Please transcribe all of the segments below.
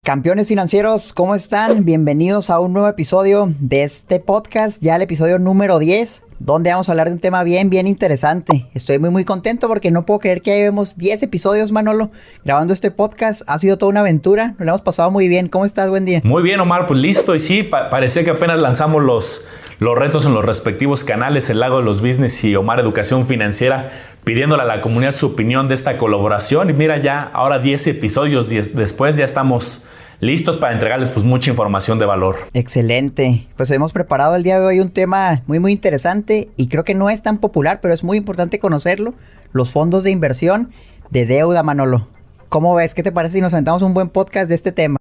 Campeones financieros, ¿cómo están? Bienvenidos a un nuevo episodio de este podcast, ya el episodio número 10, donde vamos a hablar de un tema bien interesante. Estoy muy contento porque no puedo creer que ya llevemos 10 episodios, Manolo, grabando este podcast. Ha sido toda una aventura, nos lo hemos pasado muy bien. ¿Cómo estás? Buen día. Muy bien, Omar, pues listo. Y sí, parecía que apenas lanzamos los retos en los respectivos canales, El Lago de los Business y Omar Educación Financiera, pidiéndole a la comunidad su opinión de esta colaboración. Y mira, ya ahora 10 episodios después ya estamos listos para entregarles pues mucha información de valor. Excelente. Pues hemos preparado el día de hoy un tema muy interesante y creo que no es tan popular, pero es muy importante conocerlo. Los fondos de inversión de deuda, Manolo. ¿Cómo ves? ¿Qué te parece si nos aventamos un buen podcast de este tema?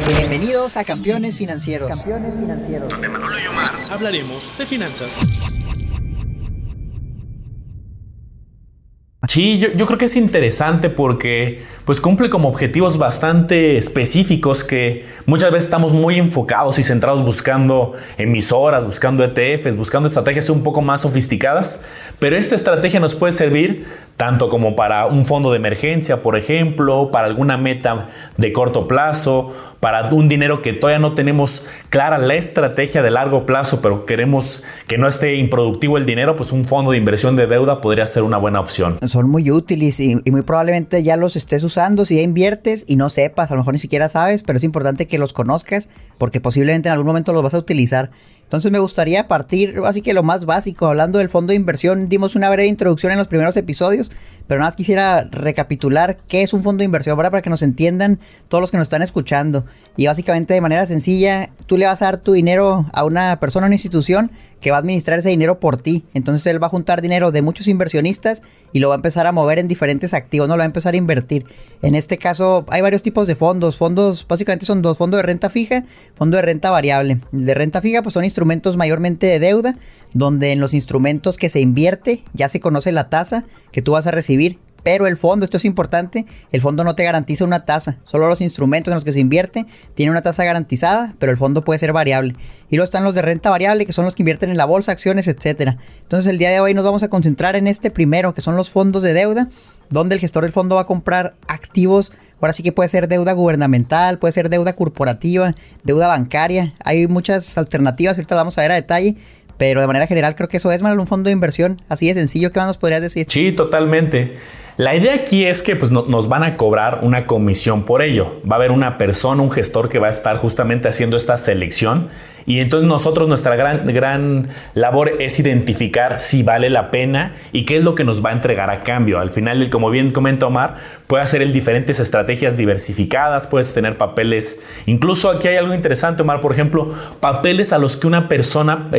Bienvenidos a Campeones Financieros. Campeones Financieros. Donde Manolo y Omar hablaremos de finanzas. Sí, yo creo que es interesante porque pues cumple como objetivos bastante específicos que muchas veces estamos muy enfocados y centrados buscando emisoras, buscando ETFs, buscando estrategias un poco más sofisticadas, pero esta estrategia nos puede servir tanto como para un fondo de emergencia, por ejemplo, para alguna meta de corto plazo, para un dinero que todavía no tenemos clara la estrategia de largo plazo, pero queremos que no esté improductivo el dinero, pues un fondo de inversión de deuda podría ser una buena opción. Son muy útiles y muy probablemente ya los estés usando si ya inviertes y no sepas, a lo mejor ni siquiera sabes, pero es importante que los conozcas porque posiblemente en algún momento los vas a utilizar. Entonces me gustaría partir, así que lo más básico, hablando del fondo de inversión. Dimos una breve introducción en los primeros episodios, pero nada más quisiera recapitular qué es un fondo de inversión para que nos entiendan todos los que nos están escuchando. Y básicamente de manera sencilla, tú le vas a dar tu dinero a una persona o una institución que va a administrar ese dinero por ti. Entonces él va a juntar dinero de muchos inversionistas y lo va a empezar a mover en diferentes activos, no lo va a empezar a invertir. En este caso hay varios tipos de fondos. Fondos básicamente son dos: fondo de renta fija, fondo de renta variable. El de renta fija pues son instrumentos mayormente de deuda, donde en los instrumentos que se invierte ya se conoce la tasa que tú vas a recibir. Pero el fondo, esto es importante, el fondo no te garantiza una tasa. Solo los instrumentos en los que se invierte tienen una tasa garantizada, pero el fondo puede ser variable. Y luego están los de renta variable, que son los que invierten en la bolsa, acciones, etcétera. Entonces el día de hoy nos vamos a concentrar en este primero, que son los fondos de deuda, donde el gestor del fondo va a comprar activos. Ahora sí que puede ser deuda gubernamental, puede ser deuda corporativa, deuda bancaria. Hay muchas alternativas, ahorita las vamos a ver a detalle. Pero de manera general creo que eso es, Manuel, un fondo de inversión así de sencillo. ¿Qué más nos podrías decir? Sí, totalmente. La idea aquí es que pues, nos van a cobrar una comisión por ello. Va a haber una persona, un gestor que va a estar justamente haciendo esta selección. Y entonces nosotros, nuestra gran labor es identificar si vale la pena y qué es lo que nos va a entregar a cambio. Al final, como bien comenta Omar, puede hacer diferentes estrategias diversificadas, puedes tener papeles. Incluso aquí hay algo interesante, Omar, por ejemplo, papeles a los que una persona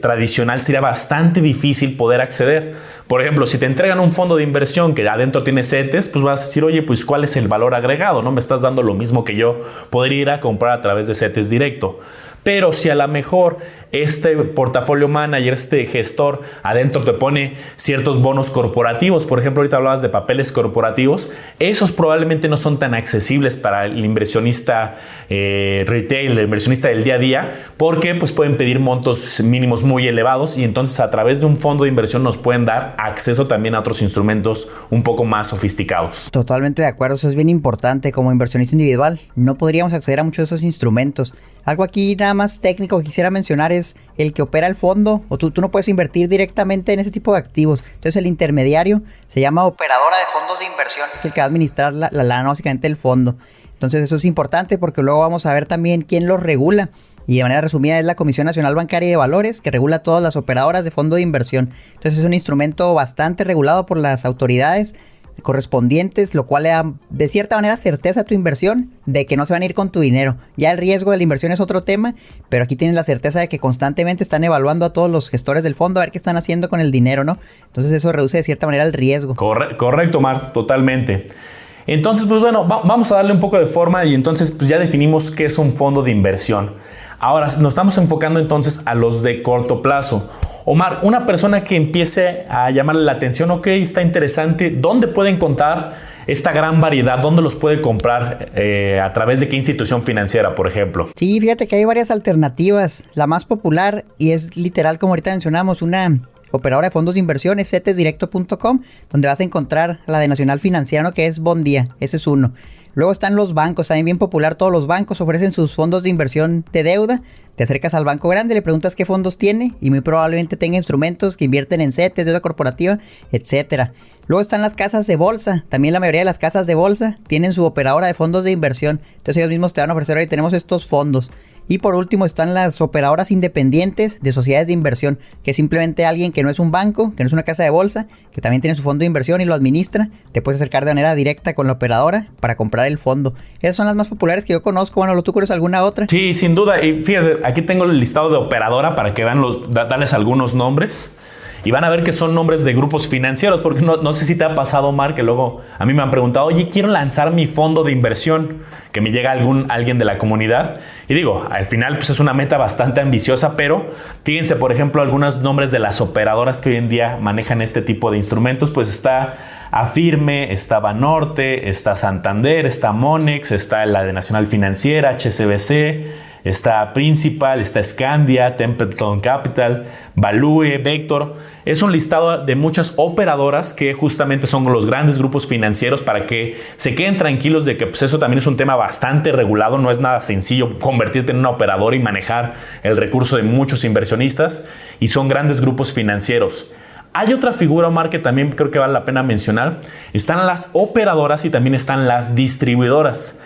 tradicional sería bastante difícil poder acceder. Por ejemplo, si te entregan un fondo de inversión que adentro tiene CETES, pues vas a decir, oye, pues ¿cuál es el valor agregado? ¿No? Me estás dando lo mismo que yo podría ir a comprar a través de CETES directo. Pero si a lo mejor este portafolio manager, este gestor, adentro te pone ciertos bonos corporativos, por ejemplo, ahorita hablabas de papeles corporativos, esos probablemente no son tan accesibles para el inversionista retail, el inversionista del día a día, porque pues pueden pedir montos mínimos muy elevados y entonces a través de un fondo de inversión nos pueden dar acceso también a otros instrumentos un poco más sofisticados. Totalmente de acuerdo, eso es bien importante. Como inversionista individual no podríamos acceder a muchos de esos instrumentos. Algo aquí nada más técnico que quisiera mencionar es el que opera el fondo, o tú no puedes invertir directamente en ese tipo de activos. Entonces el intermediario se llama operadora de fondos de inversión, es el que va a administrar la lana básicamente del fondo. Entonces eso es importante porque luego vamos a ver también quién los regula. Y de manera resumida es la Comisión Nacional Bancaria y de Valores, que regula todas las operadoras de fondo de inversión. Entonces es un instrumento bastante regulado por las autoridades correspondientes, lo cual le da de cierta manera certeza a tu inversión de que no se van a ir con tu dinero. Ya el riesgo de la inversión es otro tema, pero aquí tienes la certeza de que constantemente están evaluando a todos los gestores del fondo a ver qué están haciendo con el dinero, ¿no? Entonces eso reduce de cierta manera el riesgo. Correcto, Mar, totalmente. Entonces, pues bueno, vamos a darle un poco de forma y entonces pues ya definimos qué es un fondo de inversión. Ahora nos estamos enfocando entonces a los de corto plazo. Omar, una persona que empiece a llamarle la atención, ok, está interesante, ¿dónde puede encontrar esta gran variedad? ¿Dónde los puede comprar? ¿A través de qué institución financiera, por ejemplo? Sí, fíjate que hay varias alternativas. La más popular, y es literal como ahorita mencionamos, una operadora de fondos de inversión, es cetesdirecto.com, donde vas a encontrar la de Nacional Financiera, ¿no? Que es Bondía, ese es uno. Luego están los bancos, también bien popular. Todos los bancos ofrecen sus fondos de inversión de deuda. Te acercas al banco grande, le preguntas qué fondos tiene y muy probablemente tenga instrumentos que invierten en CETES, deuda corporativa, etcétera. Luego están las casas de bolsa. También la mayoría de las casas de bolsa tienen su operadora de fondos de inversión. Entonces ellos mismos te van a ofrecer, hoy tenemos estos fondos. Y por último están las operadoras independientes de sociedades de inversión, que es simplemente alguien que no es un banco, que no es una casa de bolsa, que también tiene su fondo de inversión y lo administra. Te puedes acercar de manera directa con la operadora para comprar el fondo. Esas son las más populares que yo conozco. Bueno, ¿tú conoces alguna otra? Sí, sin duda. Y fíjate, aquí tengo el listado de operadora para que vean darles algunos nombres. Y van a ver que son nombres de grupos financieros, porque no sé si te ha pasado, Omar, que luego a mí me han preguntado, oye, quiero lanzar mi fondo de inversión, que me llega alguien de la comunidad. Y digo, al final pues es una meta bastante ambiciosa, pero fíjense, por ejemplo, algunos nombres de las operadoras que hoy en día manejan este tipo de instrumentos, pues está Afirme, está Banorte, está Santander, está Monex, está la de Nacional Financiera, HSBC, está Principal, está Scandia, Templeton Capital, Value, Vector. Es un listado de muchas operadoras que justamente son los grandes grupos financieros, para que se queden tranquilos de que pues eso también es un tema bastante regulado. No es nada sencillo convertirte en una operadora y manejar el recurso de muchos inversionistas, y son grandes grupos financieros. Hay otra figura, Omar, que también creo que vale la pena mencionar. Están las operadoras y también están las distribuidoras.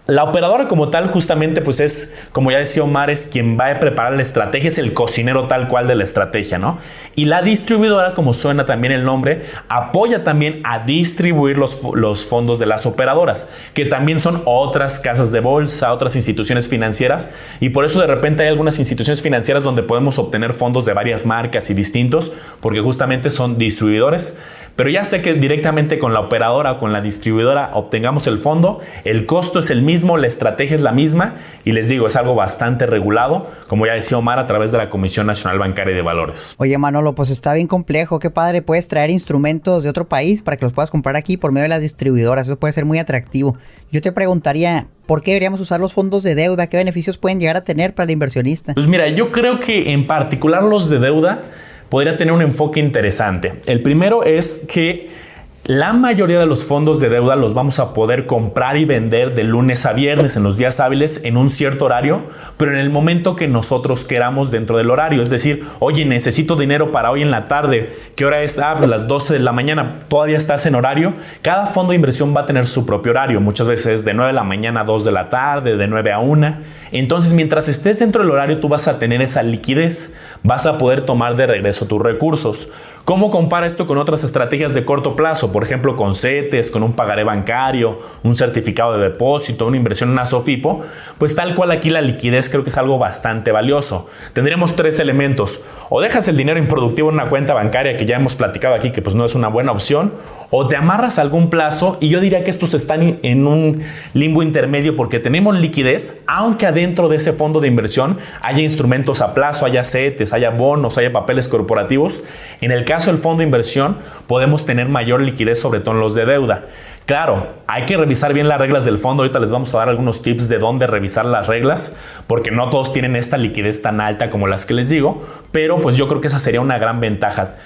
La operadora como tal justamente pues es, como ya decía Omar, es quien va a preparar la estrategia, es el cocinero tal cual de la estrategia, ¿no? Y la distribuidora, como suena también el nombre, apoya también a distribuir los fondos de las operadoras, que también son otras casas de bolsa, otras instituciones financieras, y por eso de repente hay algunas instituciones financieras donde podemos obtener fondos de varias marcas y distintos, porque justamente son distribuidores. Pero ya sé que directamente con la operadora o con la distribuidora obtengamos el fondo, el costo es el mismo, la estrategia es la misma, y les digo, es algo bastante regulado, como ya decía Omar, a través de la Comisión Nacional Bancaria y de Valores. Oye, Manolo, pues está bien complejo. Qué padre, puedes traer instrumentos de otro país para que los puedas comprar aquí por medio de las distribuidoras. Eso puede ser muy atractivo. Yo te preguntaría, ¿por qué deberíamos usar los fondos de deuda? ¿Qué beneficios pueden llegar a tener para el inversionista? Pues mira, yo creo que en particular los de deuda podría tener un enfoque interesante. El primero es que la mayoría de los fondos de deuda los vamos a poder comprar y vender de lunes a viernes en los días hábiles en un cierto horario, pero en el momento que nosotros queramos dentro del horario. Es decir, oye, necesito dinero para hoy en la tarde. ¿Qué hora es? Pues las 12 de la mañana. Todavía estás en horario. Cada fondo de inversión va a tener su propio horario. Muchas veces de 9 de la mañana a 2 de la tarde, de 9 a 1. Entonces, mientras estés dentro del horario, tú vas a tener esa liquidez. Vas a poder tomar de regreso tus recursos. ¿Cómo compara esto con otras estrategias de corto plazo? Por ejemplo, con CETES, con un pagaré bancario, un certificado de depósito, una inversión en una SOFIPO. Pues tal cual aquí la liquidez creo que es algo bastante valioso. Tendríamos tres elementos. O dejas el dinero improductivo en una cuenta bancaria, que ya hemos platicado aquí que pues no es una buena opción, o te amarras a algún plazo, y yo diría que estos están en un limbo intermedio porque tenemos liquidez, aunque adentro de ese fondo de inversión haya instrumentos a plazo, haya CETES, haya bonos, haya papeles corporativos. En el caso del fondo de inversión podemos tener mayor liquidez, sobre todo en los de deuda. Claro, hay que revisar bien las reglas del fondo. Ahorita les vamos a dar algunos tips de dónde revisar las reglas, porque no todos tienen esta liquidez tan alta como las que les digo, pero pues yo creo que esa sería una gran ventaja.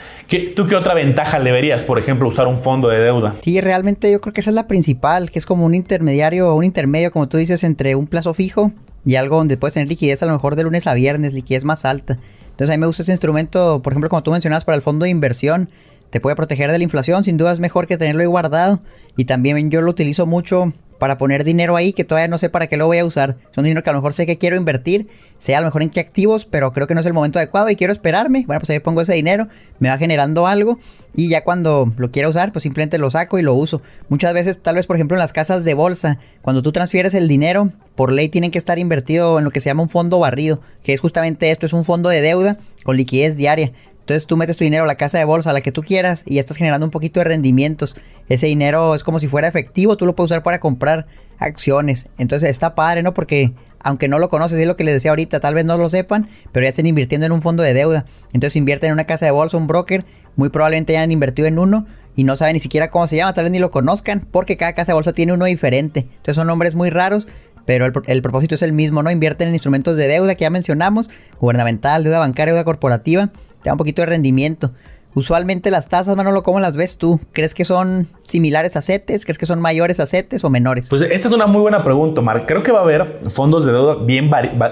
¿Tú qué otra ventaja le verías, por ejemplo, usar un fondo de deuda? Sí, realmente yo creo que esa es la principal, que es como un intermediario o un intermedio, como tú dices, entre un plazo fijo y algo donde puedes tener liquidez a lo mejor de lunes a viernes, liquidez más alta. Entonces a mí me gusta este instrumento, por ejemplo, como tú mencionabas, para el fondo de inversión. Te puede proteger de la inflación, sin duda es mejor que tenerlo ahí guardado. Y también yo lo utilizo mucho para poner dinero ahí que todavía no sé para qué lo voy a usar. Son dinero que a lo mejor sé que quiero invertir, sé a lo mejor en qué activos, pero creo que no es el momento adecuado y quiero esperarme. Bueno, pues ahí pongo ese dinero, me va generando algo y ya cuando lo quiera usar, pues simplemente lo saco y lo uso. Muchas veces, tal vez por ejemplo en las casas de bolsa, cuando tú transfieres el dinero, por ley tienen que estar invertido en lo que se llama un fondo barrido, que es justamente esto, es un fondo de deuda con liquidez diaria. Entonces tú metes tu dinero a la casa de bolsa, a la que tú quieras, y ya estás generando un poquito de rendimientos. Ese dinero es como si fuera efectivo, tú lo puedes usar para comprar acciones. Entonces está padre, ¿no? Porque aunque no lo conoces, es lo que les decía ahorita, tal vez no lo sepan, pero ya estén invirtiendo en un fondo de deuda. Entonces invierten en una casa de bolsa, un broker, muy probablemente hayan invertido en uno y no saben ni siquiera cómo se llama, tal vez ni lo conozcan, porque cada casa de bolsa tiene uno diferente. Entonces son nombres muy raros, pero el propósito es el mismo, ¿no? Invierten en instrumentos de deuda que ya mencionamos, gubernamental, deuda bancaria, deuda corporativa. Te da un poquito de rendimiento. Usualmente las tasas, Manolo, ¿cómo las ves tú? ¿Crees que son similares a CETES? ¿Crees que son mayores a CETES o menores? Pues esta es una muy buena pregunta, Omar. Creo que va a haber fondos de deuda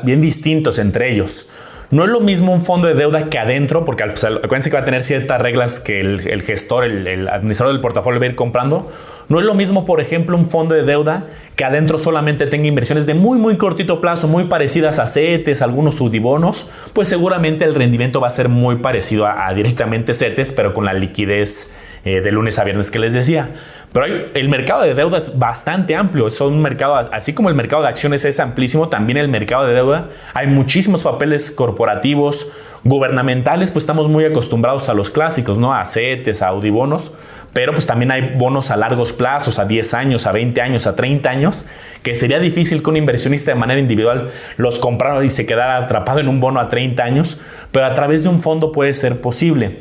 bien distintos entre ellos. No es lo mismo un fondo de deuda que adentro, porque acuérdense que va a tener ciertas reglas que el gestor, el administrador del portafolio va a ir comprando. No es lo mismo, por ejemplo, un fondo de deuda que adentro solamente tenga inversiones de muy cortito plazo, muy parecidas a CETES, algunos sudibonos. Pues seguramente el rendimiento va a ser muy parecido a directamente CETES, pero con la liquidez de lunes a viernes que les decía. Pero el mercado de deuda es bastante amplio. Es un mercado, así como el mercado de acciones es amplísimo, también el mercado de deuda. Hay muchísimos papeles corporativos, gubernamentales, pues estamos muy acostumbrados a los clásicos, ¿no? A CETES, a audibonos, pero pues también hay bonos a largos plazos, a 10 años, a 20 años, a 30 años, que sería difícil que un inversionista de manera individual los comprara y se quedara atrapado en un bono a 30 años, pero a través de un fondo puede ser posible.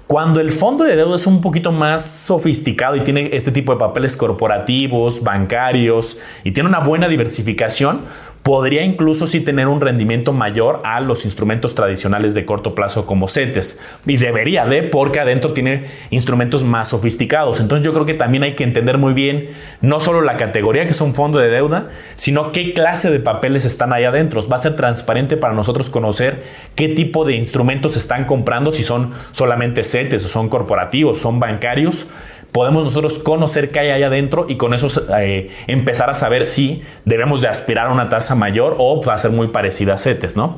Cuando el fondo de deuda es un poquito más sofisticado y tiene este tipo de papeles corporativos, bancarios y tiene una buena diversificación, podría incluso sí tener un rendimiento mayor a los instrumentos tradicionales de corto plazo como CETES. Y debería porque adentro tiene instrumentos más sofisticados. Entonces yo creo que también hay que entender muy bien no solo la categoría que es un fondo de deuda, sino qué clase de papeles están ahí adentro. Va a ser transparente para nosotros conocer qué tipo de instrumentos están comprando, si son solamente CETES o son corporativos, son bancarios. Podemos nosotros conocer qué hay ahí adentro y con eso empezar a saber si debemos de aspirar a una tasa mayor o va a ser muy parecida a CETES, ¿no?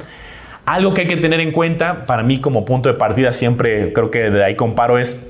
Algo que hay que tener en cuenta, para mí como punto de partida, siempre creo que de ahí comparo, es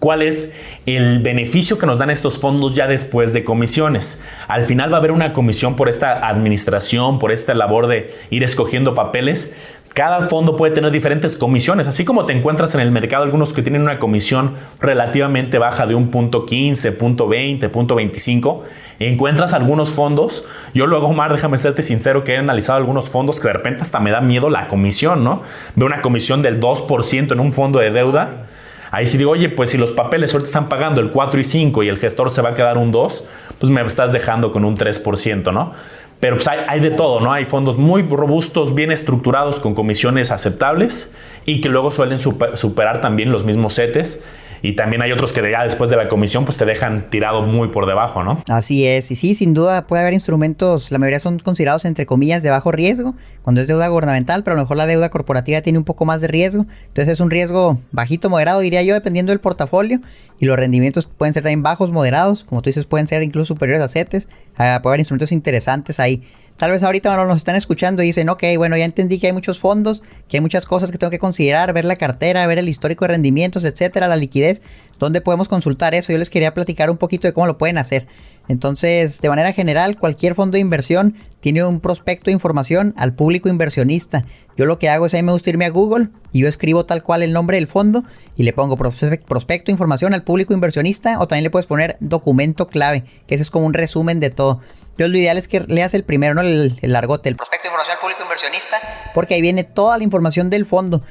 cuál es el beneficio que nos dan estos fondos ya después de comisiones. Al final va a haber una comisión por esta administración, por esta labor de ir escogiendo papeles. Cada fondo puede tener diferentes comisiones, así como te encuentras en el mercado algunos que tienen una comisión relativamente baja de un punto 15, punto 20, punto 25. Encuentras algunos fondos, yo luego, Omar, déjame serte sincero, que he analizado algunos fondos que de repente hasta me da miedo la comisión, ¿no? Veo una comisión del 2% en un fondo de deuda. Ahí sí digo, oye, pues si los papeles ahorita están pagando el 4 y 5 y el gestor se va a quedar un 2, pues me estás dejando con un 3%, ¿no? Pero pues hay de todo, ¿no? Hay fondos muy robustos, bien estructurados, con comisiones aceptables y que luego suelen superar también los mismos CETES. Y también hay otros que ya después de la comisión pues te dejan tirado muy por debajo, ¿no? Así es, y sí, sin duda puede haber instrumentos, la mayoría son considerados entre comillas de bajo riesgo, cuando es deuda gubernamental, pero a lo mejor la deuda corporativa tiene un poco más de riesgo, entonces es un riesgo bajito, moderado, diría yo, dependiendo del portafolio, y los rendimientos pueden ser también bajos, moderados, como tú dices, pueden ser incluso superiores a CETES, puede haber instrumentos interesantes ahí. Tal vez ahorita nos están escuchando y dicen, ok, bueno, ya entendí que hay muchos fondos, que hay muchas cosas que tengo que considerar, ver la cartera, ver el histórico de rendimientos, etcétera, la liquidez. ¿Dónde podemos consultar eso? Yo les quería platicar un poquito de cómo lo pueden hacer. Entonces, de manera general, cualquier fondo de inversión tiene un prospecto de información al público inversionista. Yo lo que hago es, a mí me gusta irme a Google y yo escribo tal cual el nombre del fondo y le pongo prospecto de información al público inversionista, o también le puedes poner documento clave, que ese es como un resumen de todo. Entonces lo ideal es que leas el primero, ¿no? El largote, el prospecto de información al público inversionista, porque ahí viene toda la información del fondo.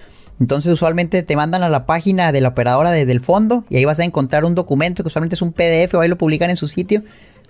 Entonces usualmente te mandan a la página de la operadora del fondo y ahí vas a encontrar un documento que usualmente es un PDF o ahí lo publican en su sitio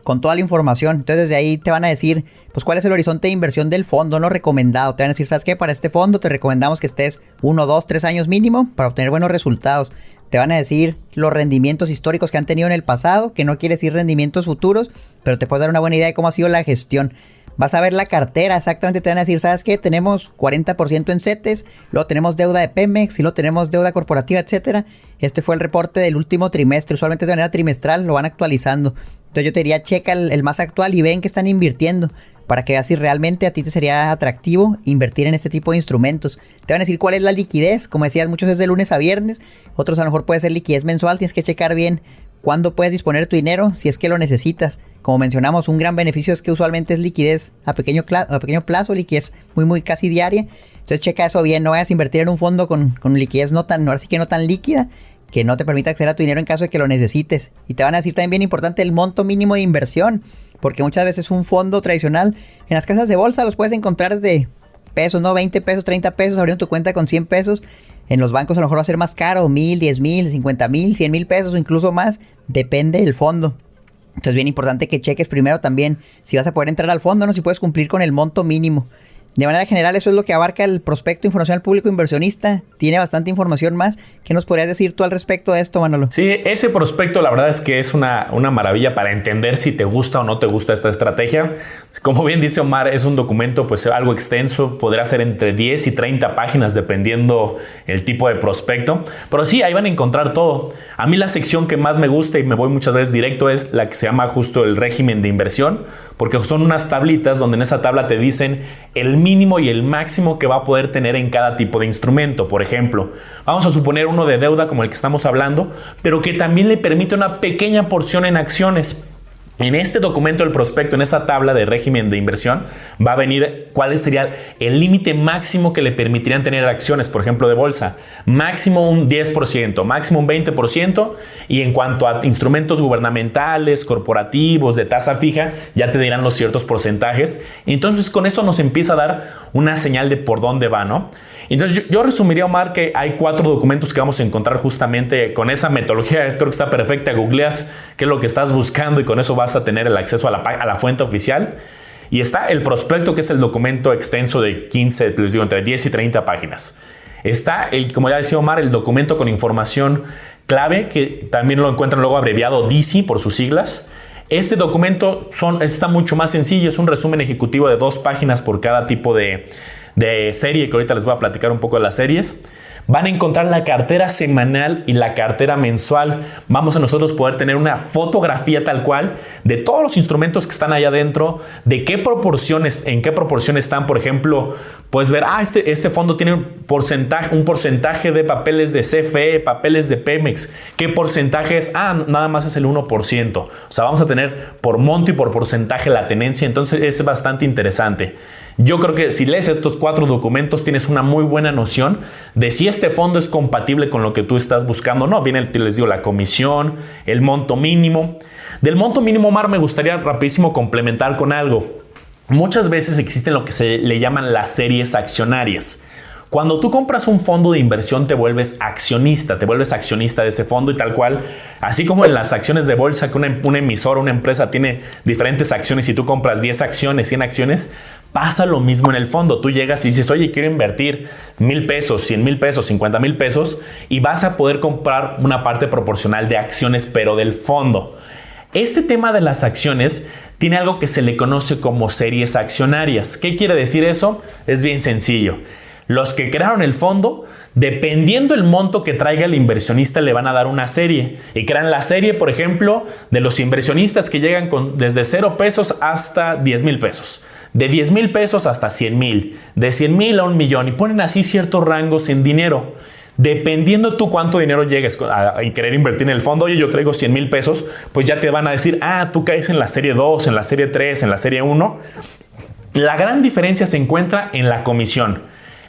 con toda la información. Entonces desde ahí te van a decir pues cuál es el horizonte de inversión del fondo, no recomendado. Te van a decir, ¿sabes qué? Para este fondo te recomendamos que estés 1, 2, 3 años mínimo para obtener buenos resultados. Te van a decir los rendimientos históricos que han tenido en el pasado, que no quiere decir rendimientos futuros, pero te puedes dar una buena idea de cómo ha sido la gestión. Vas a ver la cartera, exactamente te van a decir, ¿sabes qué? Tenemos 40% en CETES, luego tenemos deuda de Pemex y luego tenemos deuda corporativa, etcétera. Este fue el reporte del último trimestre, usualmente de manera trimestral lo van actualizando. Entonces yo te diría, checa el más actual y ven que están invirtiendo, para que veas si realmente a ti te sería atractivo invertir en este tipo de instrumentos. Te van a decir cuál es la liquidez, como decías, muchos es de lunes a viernes, otros a lo mejor puede ser liquidez mensual, tienes que checar bien cuándo puedes disponer tu dinero si es que lo necesitas. Como mencionamos, un gran beneficio es que usualmente es liquidez a pequeño plazo, liquidez muy casi diaria. Entonces checa eso bien, no vayas a invertir en un fondo con liquidez ahora sí que no tan líquida, que no te permita acceder a tu dinero en caso de que lo necesites. Y te van a decir también bien importante el monto mínimo de inversión, porque muchas veces un fondo tradicional en las casas de bolsa los puedes encontrar desde pesos, ¿no? 20 pesos, 30 pesos, abriendo tu cuenta con 100 pesos. En los bancos a lo mejor va a ser más caro, 1,000, 10,000, 50,000, 100,000 pesos o incluso más, depende del fondo. Entonces bien importante que cheques primero también si vas a poder entrar al fondo, ¿no? Si puedes cumplir con el monto mínimo. De manera general, eso es lo que abarca el prospecto de información al público inversionista. Tiene bastante información más. ¿Qué nos podrías decir tú al respecto de esto, Manolo? Sí, ese prospecto la verdad es que es una maravilla para entender si te gusta o no te gusta esta estrategia. Como bien dice Omar, es un documento pues algo extenso, podrá ser entre 10 y 30 páginas dependiendo el tipo de prospecto. Pero sí, ahí van a encontrar todo. A mí la sección que más me gusta y me voy muchas veces directo es la que se llama justo el régimen de inversión, porque son unas tablitas donde en esa tabla te dicen el mínimo y el máximo que va a poder tener en cada tipo de instrumento. Por ejemplo, vamos a suponer uno de deuda como el que estamos hablando, pero que también le permite una pequeña porción en acciones. En este documento del prospecto, en esa tabla de régimen de inversión, va a venir cuál sería el límite máximo que le permitirían tener acciones, por ejemplo, de bolsa. Máximo un 10%, máximo un 20%. Y en cuanto a instrumentos gubernamentales, corporativos, de tasa fija, ya te dirán los ciertos porcentajes. Entonces, con esto nos empieza a dar una señal de por dónde va, ¿no? Entonces, yo resumiría, Omar, que hay 4 documentos que vamos a encontrar justamente con esa metodología. Creo que está perfecta. Googleas qué es lo que estás buscando y con eso vas a tener el acceso a la fuente oficial. Y está el prospecto, que es el documento extenso de 15, les digo, entre 10 y 30 páginas. Está, como ya decía Omar, el documento con información clave, que también lo encuentran luego abreviado DISI por sus siglas. Este documento está mucho más sencillo. Es un resumen ejecutivo de 2 páginas por cada tipo de serie, que ahorita les voy a platicar un poco de las series. Van a encontrar la cartera semanal y la cartera mensual. Vamos a nosotros poder tener una fotografía tal cual de todos los instrumentos que están allá adentro, de qué proporciones, en qué proporción están. Por ejemplo, puedes ver, este fondo tiene un porcentaje de papeles de CFE, papeles de Pemex. ¿Qué porcentaje es? Nada más es el 1%. O sea, vamos a tener por monto y por porcentaje la tenencia. Entonces es bastante interesante. Yo creo que si lees estos 4 documentos tienes una muy buena noción de si este fondo es compatible con lo que tú estás buscando o no. Viene, les digo, la comisión, el monto mínimo. Del monto mínimo, Omar, me gustaría rapidísimo complementar con algo. Muchas veces existen lo que se le llaman las series accionarias. Cuando tú compras un fondo de inversión te vuelves accionista de ese fondo y tal cual, así como en las acciones de bolsa que un emisor, una empresa tiene diferentes acciones y tú compras 10 acciones, 100 acciones, pasa lo mismo en el fondo. Tú llegas y dices, oye, quiero invertir 1,000 pesos, 100,000 pesos, 50,000 pesos y vas a poder comprar una parte proporcional de acciones, pero del fondo. Este tema de las acciones tiene algo que se le conoce como series accionarias. ¿Qué quiere decir eso? Es bien sencillo. Los que crearon el fondo, dependiendo el monto que traiga el inversionista, le van a dar una serie. Y crean la serie, por ejemplo, de los inversionistas que llegan desde 0 pesos hasta 10,000 pesos. De 10,000 pesos hasta 100,000. De 100,000 a 1,000,000. Y ponen así ciertos rangos en dinero. Dependiendo tú cuánto dinero llegues a querer invertir en el fondo, oye, yo traigo 100,000 pesos, pues ya te van a decir, tú caes en la serie 2, en la serie 3, en la serie 1. La gran diferencia se encuentra en la comisión.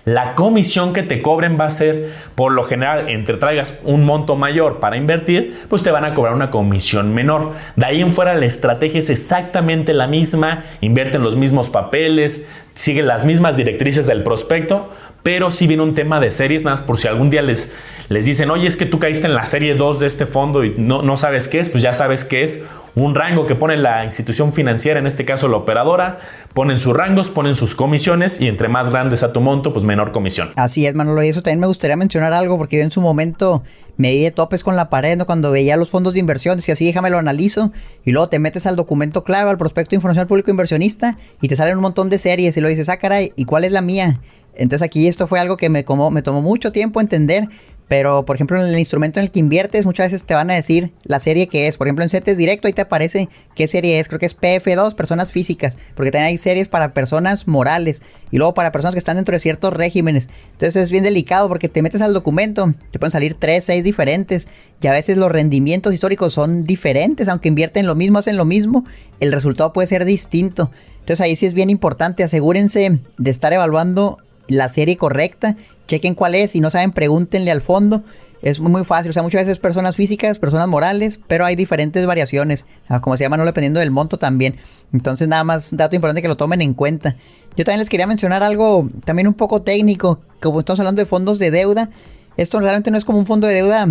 La comisión que te cobren va a ser, por lo general, entre traigas un monto mayor para invertir, pues te van a cobrar una comisión menor. De ahí en fuera la estrategia es exactamente la misma, invierten los mismos papeles, siguen las mismas directrices del prospecto, pero si viene un tema de series, nada más por si algún día les dicen, oye, es que tú caíste en la serie 2 de este fondo y no sabes qué es, pues ya sabes qué es. Un rango que pone la institución financiera, en este caso la operadora, ponen sus rangos, ponen sus comisiones y entre más grande sea tu monto, pues menor comisión. Así es, Manolo, y eso también me gustaría mencionar algo porque yo en su momento me di de topes con la pared, ¿no? Cuando veía los fondos de inversión, decía así, déjame lo analizo y luego te metes al documento clave, al prospecto de información al público inversionista y te salen un montón de series y luego dices, caray, ¿y cuál es la mía? Entonces aquí esto fue algo que me tomó mucho tiempo entender. Pero, por ejemplo, en el instrumento en el que inviertes, muchas veces te van a decir la serie que es. Por ejemplo, en CETES Directo, ahí te aparece qué serie es. Creo que es PF2, personas físicas. Porque también hay series para personas morales. Y luego para personas que están dentro de ciertos regímenes. Entonces es bien delicado porque te metes al documento. Te pueden salir 3, 6 diferentes. Y a veces los rendimientos históricos son diferentes. Aunque invierten lo mismo, hacen lo mismo. El resultado puede ser distinto. Entonces ahí sí es bien importante. Asegúrense de estar evaluando la serie correcta. Chequen cuál es, si no saben, pregúntenle al fondo. Es muy fácil, o sea, muchas veces personas físicas, personas morales, pero hay diferentes variaciones, como se llama, no dependiendo del monto también. Entonces, nada más, dato importante que lo tomen en cuenta. Yo también les quería mencionar algo también un poco técnico, como estamos hablando de fondos de deuda. Esto realmente no es como un fondo de deuda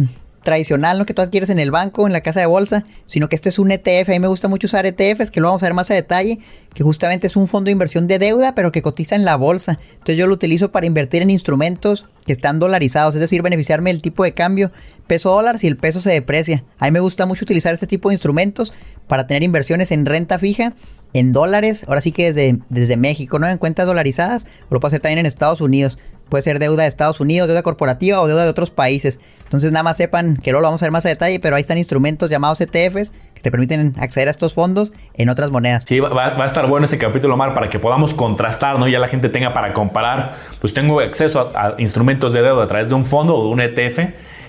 tradicional, ¿no? Que tú adquieres en el banco, en la casa de bolsa, sino que esto es un ETF. A mí me gusta mucho usar ETFs, que lo vamos a ver más a detalle, que justamente es un fondo de inversión de deuda, pero que cotiza en la bolsa. Entonces yo lo utilizo para invertir en instrumentos que están dolarizados, es decir, beneficiarme del tipo de cambio peso dólar si el peso se deprecia. A mí me gusta mucho utilizar este tipo de instrumentos para tener inversiones en renta fija, en dólares, ahora sí que desde México, ¿no? En cuentas dolarizadas, o lo puedo hacer también en Estados Unidos. Puede ser deuda de Estados Unidos, deuda corporativa o deuda de otros países. Entonces nada más sepan que luego lo vamos a ver más a detalle, pero ahí están instrumentos llamados ETFs que te permiten acceder a estos fondos en otras monedas. Sí, va a estar bueno ese capítulo, Omar, para que podamos contrastar, ¿no? Ya la gente tenga para comparar. Pues tengo acceso a instrumentos de deuda a través de un fondo o de un ETF,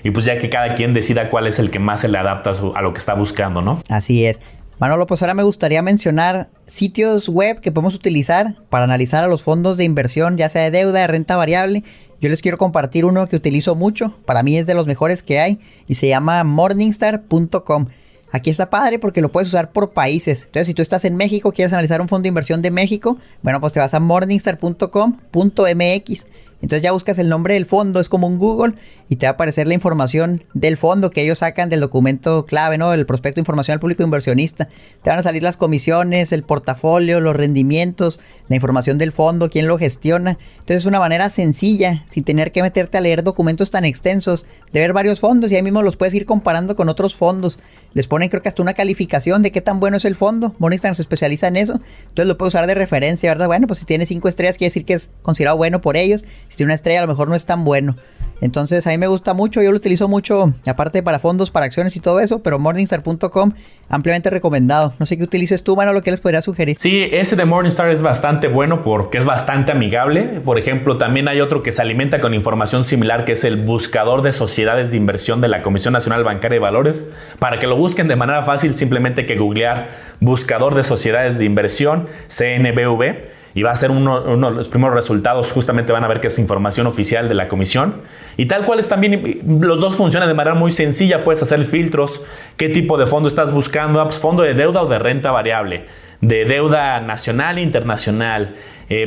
y pues ya que cada quien decida cuál es el que más se le adapta a lo que está buscando, ¿no? Así es. Manolo, pues ahora me gustaría mencionar sitios web que podemos utilizar para analizar a los fondos de inversión, ya sea de deuda, de renta variable. Yo les quiero compartir uno que utilizo mucho, para mí es de los mejores que hay, y se llama morningstar.com. Aquí está padre porque lo puedes usar por países. Entonces, si tú estás en México, quieres analizar un fondo de inversión de México, bueno, pues te vas a morningstar.com.mx. Entonces ya buscas el nombre del fondo, es como un Google, y te va a aparecer la información del fondo que ellos sacan del documento clave, ¿no? El prospecto de información al público inversionista. Te van a salir las comisiones, el portafolio, los rendimientos, la información del fondo, quién lo gestiona. Entonces es una manera sencilla, sin tener que meterte a leer documentos tan extensos, de ver varios fondos, y ahí mismo los puedes ir comparando con otros fondos. Les ponen creo que hasta una calificación de qué tan bueno es el fondo. Morningstar se especializa en eso, entonces lo puedes usar de referencia, ¿verdad? Bueno, pues si tiene 5 estrellas quiere decir que es considerado bueno por ellos. Si tiene una estrella a lo mejor no es tan bueno. Entonces a mí me gusta mucho, yo lo utilizo mucho, aparte para fondos, para acciones y todo eso, pero morningstar.com ampliamente recomendado. No sé qué utilices tú, Manolo, ¿qué les podría sugerir? Sí, ese de Morningstar es bastante bueno porque es bastante amigable. Por ejemplo, también hay otro que se alimenta con información similar, que es el buscador de sociedades de inversión de la Comisión Nacional Bancaria de Valores. Para que lo busquen de manera fácil, simplemente hay que googlear buscador de sociedades de inversión, CNBV. Y va a ser uno de los primeros resultados, justamente van a ver que es información oficial de la comisión. Y tal cual es también, los dos funcionan de manera muy sencilla, puedes hacer filtros, qué tipo de fondo estás buscando, pues fondo de deuda o de renta variable, de deuda nacional e internacional.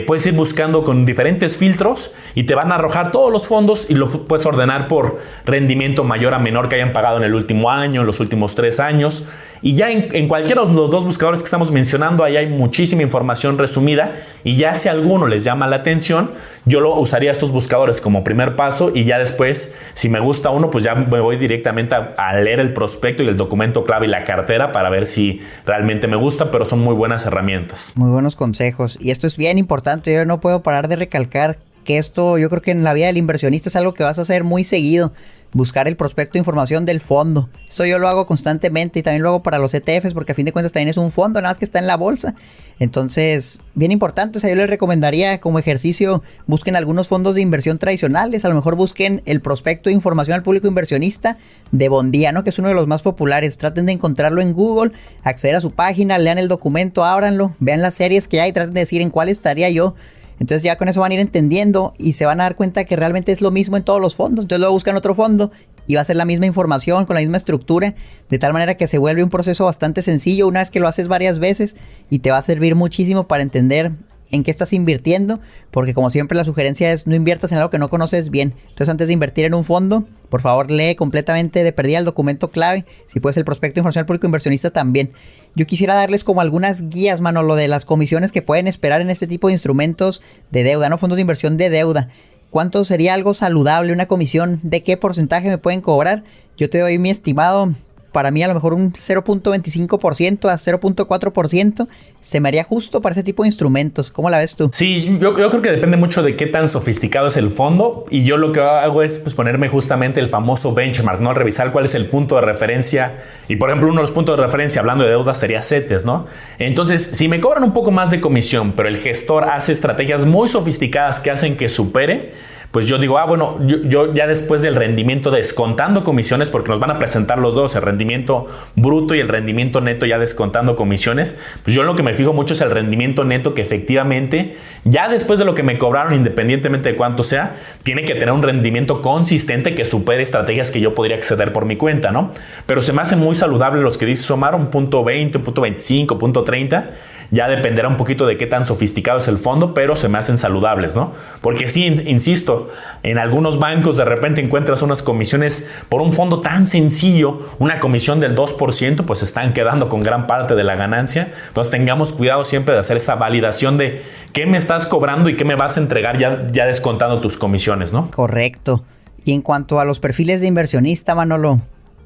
Puedes ir buscando con diferentes filtros y te van a arrojar todos los fondos y lo puedes ordenar por rendimiento mayor a menor que hayan pagado en el último año, en los últimos 3 años. Y ya en cualquiera de los dos buscadores que estamos mencionando, ahí hay muchísima información resumida, y ya si alguno les llama la atención, yo lo usaría estos buscadores como primer paso, y ya después, si me gusta uno, pues ya me voy directamente a leer el prospecto y el documento clave y la cartera para ver si realmente me gusta, pero son muy buenas herramientas. Muy buenos consejos, y esto es bien importante, yo no puedo parar de recalcar que esto, yo creo que en la vida del inversionista es algo que vas a hacer muy seguido. Buscar el prospecto de información del fondo. Esto yo lo hago constantemente, y también lo hago para los ETFs, porque a fin de cuentas también es un fondo, nada más que está en la bolsa. Entonces, bien importante. O sea, yo les recomendaría como ejercicio, busquen algunos fondos de inversión tradicionales. A lo mejor busquen el prospecto de información al público inversionista de Bondía, ¿no? Que es uno de los más populares. Traten de encontrarlo en Google, acceder a su página, lean el documento, ábranlo, vean las series que hay, traten de decir en cuál estaría yo. Entonces ya con eso van a ir entendiendo y se van a dar cuenta que realmente es lo mismo en todos los fondos. Entonces luego buscan otro fondo y va a ser la misma información con la misma estructura, de tal manera que se vuelve un proceso bastante sencillo una vez que lo haces varias veces, y te va a servir muchísimo para entender en qué estás invirtiendo, porque como siempre la sugerencia es no inviertas en algo que no conoces bien. Entonces antes de invertir en un fondo, por favor lee completamente de perdida el documento clave, si puedes el prospecto de información al público inversionista también. Yo quisiera darles como algunas guías, Manolo, de las comisiones que pueden esperar en este tipo de instrumentos de deuda, ¿no? Fondos de inversión de deuda. ¿Cuánto sería algo saludable, una comisión? ¿De qué porcentaje me pueden cobrar? Yo te doy mi estimado. Para mí a lo mejor un 0.25% a 0.4% se me haría justo para ese tipo de instrumentos. ¿Cómo la ves tú? Sí, yo creo que depende mucho de qué tan sofisticado es el fondo, y yo lo que hago es pues, ponerme justamente el famoso benchmark, ¿no? Revisar cuál es el punto de referencia, y por ejemplo uno de los puntos de referencia hablando de deuda sería CETES, ¿no? Entonces, si me cobran un poco más de comisión, pero el gestor hace estrategias muy sofisticadas que hacen que supere, pues yo digo, bueno, yo ya después del rendimiento descontando comisiones, porque nos van a presentar los dos, el rendimiento bruto y el rendimiento neto ya descontando comisiones, pues yo lo que me fijo mucho es el rendimiento neto, que efectivamente ya después de lo que me cobraron, independientemente de cuánto sea, tiene que tener un rendimiento consistente que supere estrategias que yo podría acceder por mi cuenta, ¿no? Pero se me hace muy saludable los que dices, Omar, un punto 20, un punto 25, punto 30. Ya dependerá un poquito de qué tan sofisticado es el fondo, pero se me hacen saludables, ¿no? Porque sí, insisto, en algunos bancos de repente encuentras unas comisiones por un fondo tan sencillo, una comisión del 2%, pues están quedando con gran parte de la ganancia. Entonces tengamos cuidado siempre de hacer esa validación de qué me estás cobrando y qué me vas a entregar ya descontando tus comisiones, ¿no? Correcto. Y en cuanto a los perfiles de inversionista, Manolo,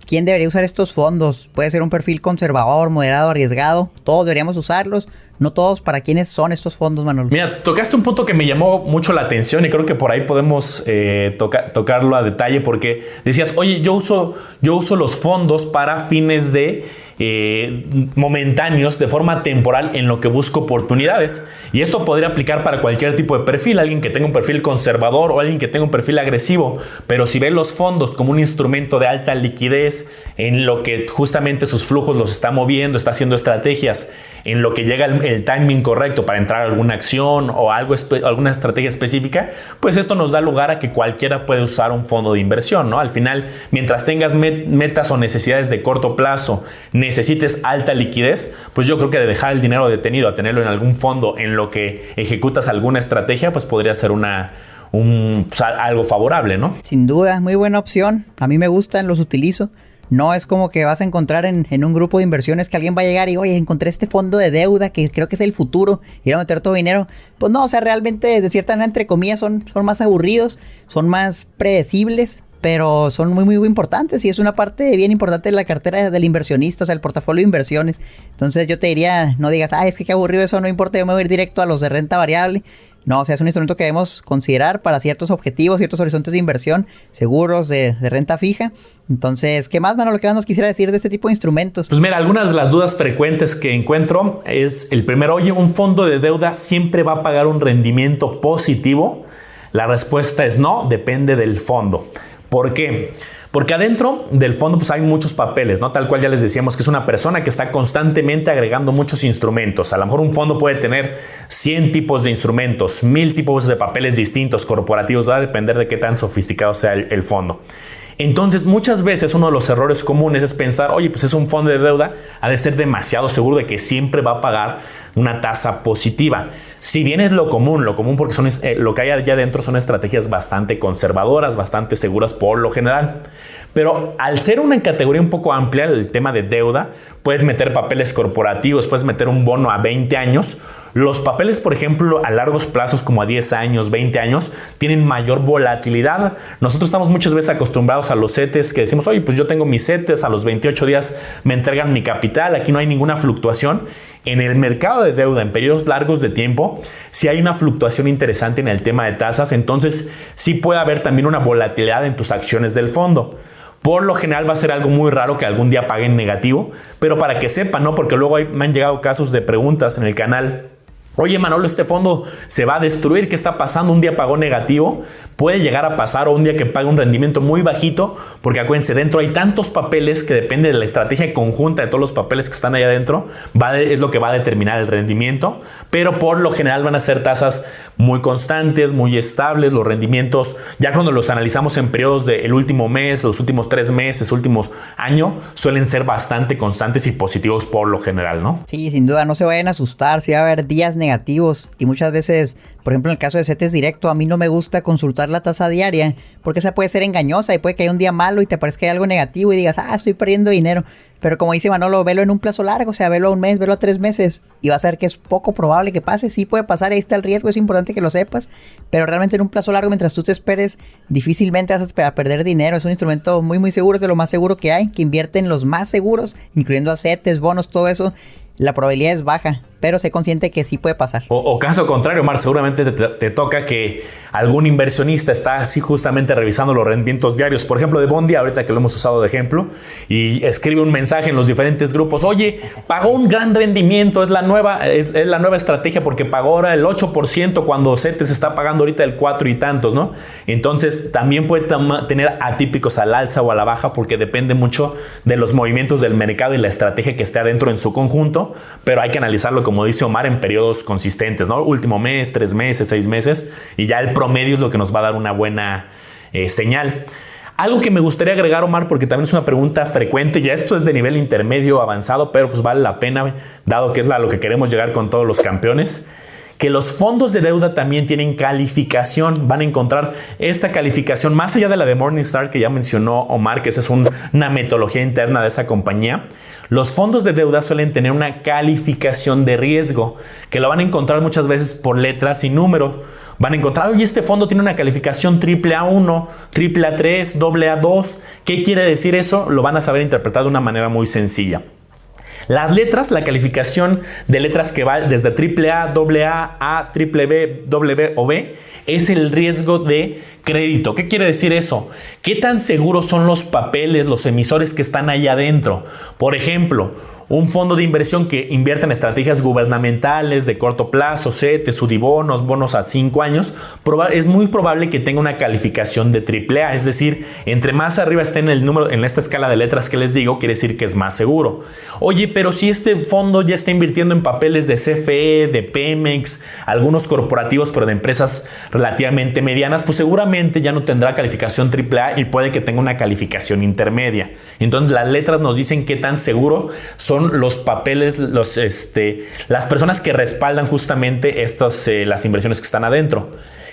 ¿quién debería usar estos fondos? Puede ser un perfil conservador, moderado, arriesgado. Todos deberíamos usarlos. No todos. ¿Para quiénes son estos fondos, Manolo? Mira, tocaste un punto que me llamó mucho la atención y creo que por ahí podemos tocarlo a detalle, porque decías, oye, yo uso los fondos para fines de momentáneos, de forma temporal, en lo que busco oportunidades. Y esto podría aplicar para cualquier tipo de perfil, alguien que tenga un perfil conservador o alguien que tenga un perfil agresivo. Pero si ve los fondos como un instrumento de alta liquidez, en lo que justamente sus flujos los está moviendo, está haciendo estrategias, en lo que llega el timing correcto para entrar a alguna acción o alguna estrategia específica, pues esto nos da lugar a que cualquiera puede usar un fondo de inversión, ¿no? Al final, mientras tengas metas o necesidades de corto plazo, necesites alta liquidez, pues yo creo que de dejar el dinero detenido a tenerlo en algún fondo en lo que ejecutas alguna estrategia, pues podría ser algo favorable, ¿no? Sin duda, muy buena opción. A mí me gustan, los utilizo. No es como que vas a encontrar en un grupo de inversiones que alguien va a llegar y, oye, encontré este fondo de deuda que creo que es el futuro, y a meter todo dinero. Pues no, o sea, realmente, de cierta manera, entre comillas, son más aburridos, son más predecibles, pero son muy, muy importantes y es una parte bien importante de la cartera del inversionista, o sea, el portafolio de inversiones. Entonces yo te diría, no digas, es que qué aburrido eso, no importa, yo me voy a ir directo a los de renta variable. No, o sea, es un instrumento que debemos considerar para ciertos objetivos, ciertos horizontes de inversión, seguros de renta fija. Entonces, ¿qué más, Manolo? ¿Qué más nos quisiera decir de este tipo de instrumentos? Pues mira, algunas de las dudas frecuentes que encuentro es el primero, oye, ¿un fondo de deuda siempre va a pagar un rendimiento positivo? La respuesta es no, depende del fondo. ¿Por qué? Porque adentro del fondo pues hay muchos papeles, ¿no? Tal cual ya les decíamos que es una persona que está constantemente agregando muchos instrumentos. A lo mejor un fondo puede tener 100 tipos de instrumentos, 1000 tipos de papeles distintos corporativos, va a depender de qué tan sofisticado sea el fondo. Entonces, muchas veces uno de los errores comunes es pensar, oye, pues es un fondo de deuda, ha de ser demasiado seguro de que siempre va a pagar una tasa positiva. Si bien es lo común porque lo que hay allá adentro son estrategias bastante conservadoras, bastante seguras por lo general. Pero al ser una categoría un poco amplia, el tema de deuda, puedes meter papeles corporativos, puedes meter un bono a 20 años. Los papeles, por ejemplo, a largos plazos, como a 10 años, 20 años, tienen mayor volatilidad. Nosotros estamos muchas veces acostumbrados a los CETES que decimos, oye, pues yo tengo mis CETES, a los 28 días me entregan mi capital, aquí no hay ninguna fluctuación. En el mercado de deuda, en periodos largos de tiempo, sí hay una fluctuación interesante en el tema de tasas, entonces sí puede haber también una volatilidad en tus acciones del fondo. Por lo general va a ser algo muy raro que algún día paguen negativo, pero para que sepan, ¿no? Porque luego me han llegado casos de preguntas en el canal. Oye, Manolo, este fondo se va a destruir, ¿qué está pasando? Un día pagó negativo, puede llegar a pasar, o un día que pague un rendimiento muy bajito, porque acuérdense, dentro hay tantos papeles que depende de la estrategia conjunta de todos los papeles que están allá adentro, es lo que va a determinar el rendimiento, pero por lo general van a ser tasas muy constantes, muy estables, los rendimientos, ya cuando los analizamos en periodos del último mes, los últimos 3 meses, últimos años, suelen ser bastante constantes y positivos por lo general, ¿no? Sí, sin duda, no se vayan a asustar, sí va a haber días negativos y muchas veces, por ejemplo en el caso de CETES directo, a mí no me gusta consultar la tasa diaria porque esa puede ser engañosa y puede que haya un día malo y te parezca que hay algo negativo y digas, estoy perdiendo dinero. Pero como dice Manolo, velo en un plazo largo, o sea, velo a un mes, velo a 3 meses y vas a ver que es poco probable que pase. Sí puede pasar, ahí está el riesgo, es importante que lo sepas, pero realmente en un plazo largo, mientras tú te esperes, difícilmente vas a perder dinero. Es un instrumento muy, muy seguro, es de lo más seguro que hay, que invierte en los más seguros, incluyendo a CETES, bonos, todo eso. La probabilidad es baja, pero sé consciente que sí puede pasar. O caso contrario, Mar, seguramente te toca que algún inversionista está así justamente revisando los rendimientos diarios, por ejemplo de Bondi, ahorita que lo hemos usado de ejemplo, y escribe un mensaje en los diferentes grupos, oye, pagó un gran rendimiento, es la nueva estrategia porque pagó ahora el 8% cuando CETES está pagando ahorita el 4 y tantos, ¿no? Entonces también puede tener atípicos al alza o a la baja porque depende mucho de los movimientos del mercado y la estrategia que esté adentro en su conjunto, pero hay que analizarlo, como dice Omar, en periodos consistentes, ¿no? Último mes, 3 meses, 6 meses, y ya el promedio es lo que nos va a dar una buena señal. Algo que me gustaría agregar, Omar, porque también es una pregunta frecuente, ya esto es de nivel intermedio avanzado, pero pues vale la pena, dado que es a lo que queremos llegar con todos los campeones, que los fondos de deuda también tienen calificación. Van a encontrar esta calificación más allá de la de Morningstar que ya mencionó Omar, que esa es una metodología interna de esa compañía. Los fondos de deuda suelen tener una calificación de riesgo, que lo van a encontrar muchas veces por letras y números. Van a encontrar, oye, este fondo tiene una calificación AAA1, AAA3, AA2. ¿Qué quiere decir eso? Lo van a saber interpretar de una manera muy sencilla. Las letras, la calificación de letras que va desde AAA, AA, A, BBB, W o B, es el riesgo de crédito. ¿Qué quiere decir eso? ¿Qué tan seguros son los papeles, los emisores que están ahí adentro? Por ejemplo, un fondo de inversión que invierte en estrategias gubernamentales de corto plazo, CETES, UDIBonos, bonos a 5 años, es muy probable que tenga una calificación de AAA. Es decir, entre más arriba esté en el número, en esta escala de letras que les digo, quiere decir que es más seguro. Oye, pero si este fondo ya está invirtiendo en papeles de CFE, de Pemex, algunos corporativos, pero de empresas relativamente medianas, pues seguramente ya no tendrá calificación AAA y puede que tenga una calificación intermedia. Entonces, las letras nos dicen qué tan seguro son los papeles, las personas que respaldan justamente las inversiones que están adentro.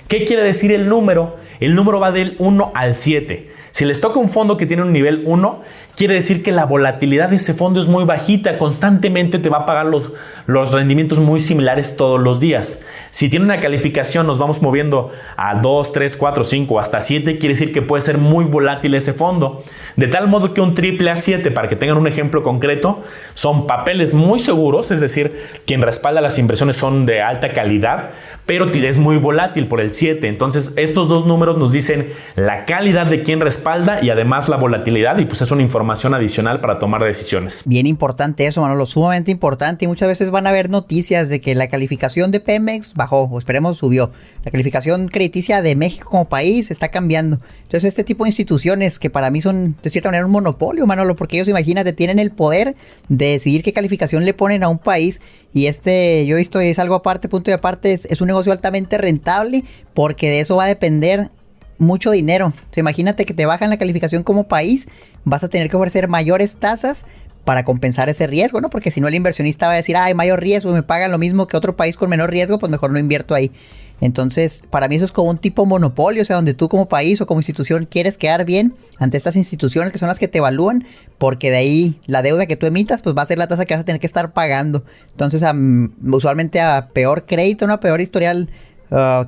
¿Qué quiere decir el número? El número va del 1 al 7. Si les toca un fondo que tiene un nivel 1, quiere decir que la volatilidad de ese fondo es muy bajita, constantemente te va a pagar los rendimientos muy similares todos los días. Si tiene una calificación, nos vamos moviendo a 2, 3, 4, 5, hasta 7, quiere decir que puede ser muy volátil ese fondo. De tal modo que un AAA7, para que tengan un ejemplo concreto, son papeles muy seguros, es decir, quien respalda las inversiones son de alta calidad, pero es muy volátil por el 7. Entonces, estos dos números nos dicen la calidad de quien respalda y además la volatilidad, y pues es una información adicional para tomar decisiones. Bien importante eso, Manolo, sumamente importante, y muchas veces van a haber noticias de que la calificación de Pemex bajó, o esperemos subió. La calificación crediticia de México como país está cambiando. Entonces, este tipo de instituciones que para mí son de cierta manera un monopolio, Manolo, porque ellos, imagínate, tienen el poder de decidir qué calificación le ponen a un país. Y yo he visto, es algo aparte, punto y aparte, es un negocio altamente rentable, porque de eso va a depender mucho dinero. O sea, imagínate que te bajan la calificación como país, vas a tener que ofrecer mayores tasas para compensar ese riesgo, ¿no? Porque si no, el inversionista va a decir, hay mayor riesgo, me pagan lo mismo que otro país con menor riesgo, pues mejor no invierto ahí. Entonces, para mí eso es como un tipo monopolio, o sea, donde tú como país o como institución quieres quedar bien ante estas instituciones que son las que te evalúan, porque de ahí la deuda que tú emitas, pues va a ser la tasa que vas a tener que estar pagando. Entonces, usualmente a peor crédito, ¿no? A peor historial,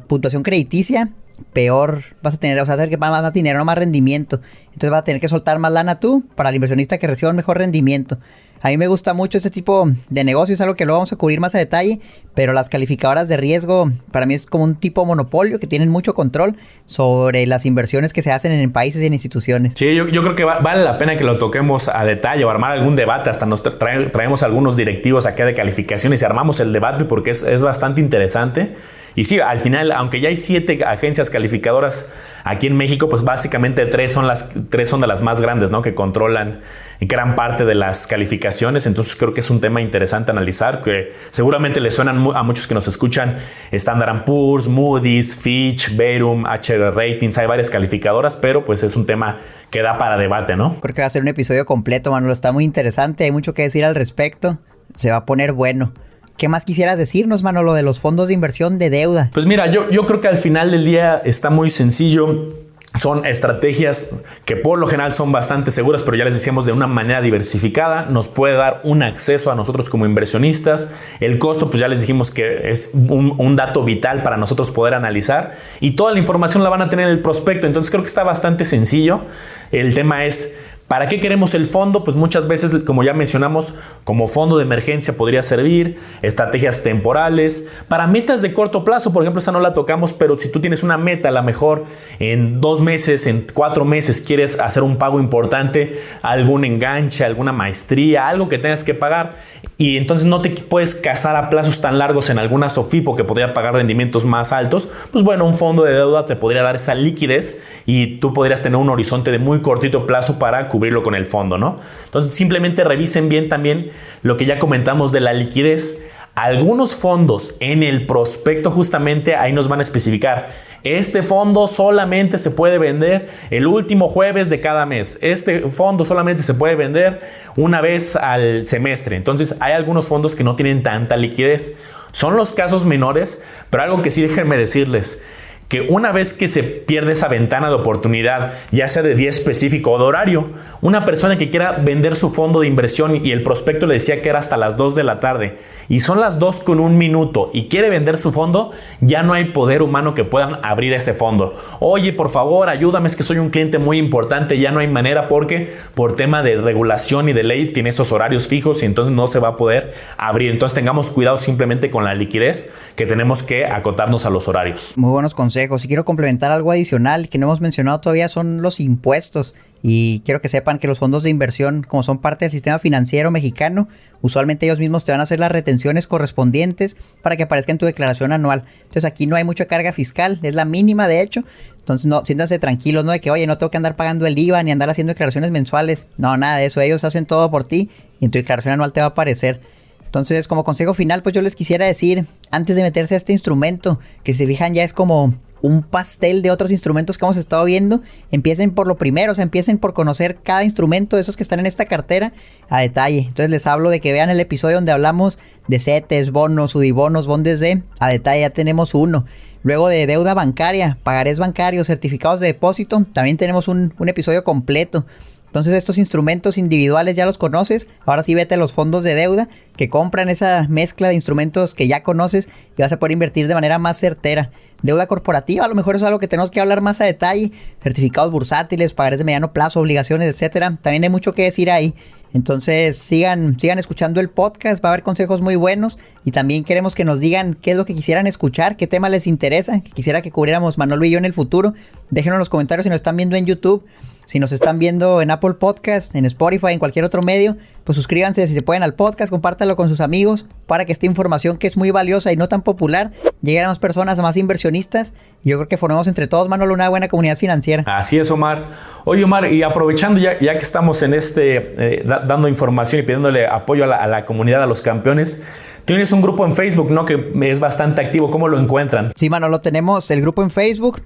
puntuación crediticia, peor vas a tener, o sea, hacer que más dinero, no más rendimiento. Entonces vas a tener que soltar más lana tú para el inversionista que reciba un mejor rendimiento. A mí me gusta mucho ese tipo de negocios, algo que luego vamos a cubrir más a detalle, pero las calificadoras de riesgo para mí es como un tipo monopolio que tienen mucho control sobre las inversiones que se hacen en países y en instituciones. Sí, yo creo que vale la pena que lo toquemos a detalle o armar algún debate, hasta nos traemos algunos directivos acá de calificaciones y armamos el debate porque es bastante interesante. Y sí, al final, aunque ya hay 7 agencias calificadoras aquí en México, pues básicamente 3 son de las más grandes, ¿no? Que controlan gran parte de las calificaciones. Entonces creo que es un tema interesante analizar, que seguramente le suenan a muchos que nos escuchan Standard & Poor's, Moody's, Fitch, Verum, HR Ratings. Hay varias calificadoras, pero pues es un tema que da para debate, ¿no? Creo que va a ser un episodio completo, Manolo. Está muy interesante, hay mucho que decir al respecto. Se va a poner bueno. ¿Qué más quisieras decirnos, Manolo, de los fondos de inversión de deuda? Pues mira, yo creo que al final del día está muy sencillo. Son estrategias que por lo general son bastante seguras, pero ya les decíamos de una manera diversificada. Nos puede dar un acceso a nosotros como inversionistas. El costo, pues ya les dijimos que es un dato vital para nosotros poder analizar. Y toda la información la van a tener en el prospecto. Entonces creo que está bastante sencillo. El tema es, ¿para qué queremos el fondo? Pues muchas veces, como ya mencionamos, como fondo de emergencia podría servir, estrategias temporales, para metas de corto plazo, por ejemplo, esa no la tocamos, pero si tú tienes una meta, a lo mejor en 2 meses, en 4 meses quieres hacer un pago importante, algún enganche, alguna maestría, algo que tengas que pagar, y entonces no te puedes casar a plazos tan largos en alguna SOFIPO que podría pagar rendimientos más altos, pues bueno, un fondo de deuda te podría dar esa liquidez y tú podrías tener un horizonte de muy cortito plazo para cubrirlo con el fondo, ¿no? Entonces simplemente revisen bien también lo que ya comentamos de la liquidez. Algunos fondos en el prospecto justamente ahí nos van a especificar Este fondo solamente se puede vender el último jueves de cada mes. Este fondo solamente se puede vender una vez al semestre. Entonces hay algunos fondos que no tienen tanta liquidez. Son los casos menores, pero algo que sí déjenme decirles, que una vez que se pierde esa ventana de oportunidad, ya sea de día específico o de horario, una persona que quiera vender su fondo de inversión y el prospecto le decía que era hasta las 2 de la tarde y son las 2:01 y quiere vender su fondo, ya no hay poder humano que puedan abrir ese fondo. Oye, por favor, ayúdame, es que soy un cliente muy importante, ya no hay manera porque por tema de regulación y de ley tiene esos horarios fijos y entonces no se va a poder abrir. Entonces tengamos cuidado simplemente con la liquidez, que tenemos que acotarnos a los horarios. Muy buenos consejos. Y quiero complementar algo adicional que no hemos mencionado todavía, son los impuestos. Y quiero que sepan que los fondos de inversión, como son parte del sistema financiero mexicano, usualmente ellos mismos te van a hacer las retenciones correspondientes para que aparezca en tu declaración anual. Entonces aquí no hay mucha carga fiscal, es la mínima de hecho. Entonces no, siéntanse tranquilos, ¿no? De que, oye, no tengo que andar pagando el IVA ni andar haciendo declaraciones mensuales. No, nada de eso. Ellos hacen todo por ti y en tu declaración anual te va a aparecer. Entonces, como consejo final, pues yo les quisiera decir, antes de meterse a este instrumento, que si se fijan ya es como un pastel de otros instrumentos que hemos estado viendo, empiecen por lo primero, o sea, empiecen por conocer cada instrumento de esos que están en esta cartera a detalle. Entonces les hablo de que vean el episodio donde hablamos de CETES, bonos, UDIBonos, bondes de, a detalle ya tenemos uno. Luego de deuda bancaria, pagarés bancarios, certificados de depósito, también tenemos un episodio completo. Entonces estos instrumentos individuales ya los conoces, ahora sí vete a los fondos de deuda que compran esa mezcla de instrumentos que ya conoces y vas a poder invertir de manera más certera. Deuda corporativa, a lo mejor es algo que tenemos que hablar más a detalle, certificados bursátiles, pagares de mediano plazo, obligaciones, etcétera. También hay mucho que decir ahí. Entonces sigan escuchando el podcast, va a haber consejos muy buenos y también queremos que nos digan qué es lo que quisieran escuchar, qué tema les interesa, que quisiera que cubriéramos Manolo y yo en el futuro. Déjenos en los comentarios si nos están viendo en YouTube. Si nos están viendo en Apple Podcast, en Spotify, en cualquier otro medio, pues suscríbanse si se pueden al podcast, compártanlo con sus amigos para que esta información que es muy valiosa y no tan popular llegue a más personas, a más inversionistas. Y yo creo que formemos entre todos, Manolo, una buena comunidad financiera. Así es, Omar. Oye, Omar, y aprovechando ya que estamos en dando información y pidiéndole apoyo a la comunidad, a los campeones, tienes un grupo en Facebook, ¿no? Que es bastante activo. ¿Cómo lo encuentran? Sí, Manolo, tenemos el grupo en Facebook.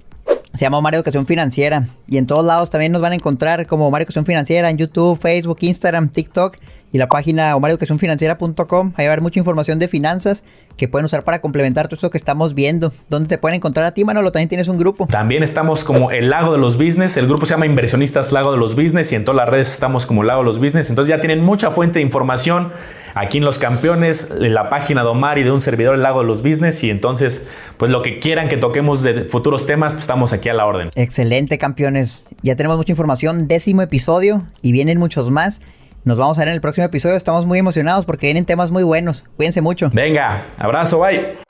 Se llama Omar Educación Financiera y en todos lados también nos van a encontrar como Omar Educación Financiera en YouTube, Facebook, Instagram, TikTok y la página omareducacionfinanciera.com. Ahí va a haber mucha información de finanzas que pueden usar para complementar todo esto que estamos viendo. ¿Dónde te pueden encontrar a ti, Manolo? También tienes un grupo. También estamos como el Lago de los Business. El grupo se llama Inversionistas Lago de los Business y en todas las redes estamos como Lago de los Business. Entonces ya tienen mucha fuente de información aquí en Los Campeones, en la página de Omar y de un servidor, el Lago de los Business. Y entonces, pues lo que quieran que toquemos de futuros temas, pues estamos aquí a la orden. Excelente, campeones. Ya tenemos mucha información. 10º episodio y vienen muchos más. Nos vamos a ver en el próximo episodio. Estamos muy emocionados porque vienen temas muy buenos. Cuídense mucho. Venga, abrazo, bye.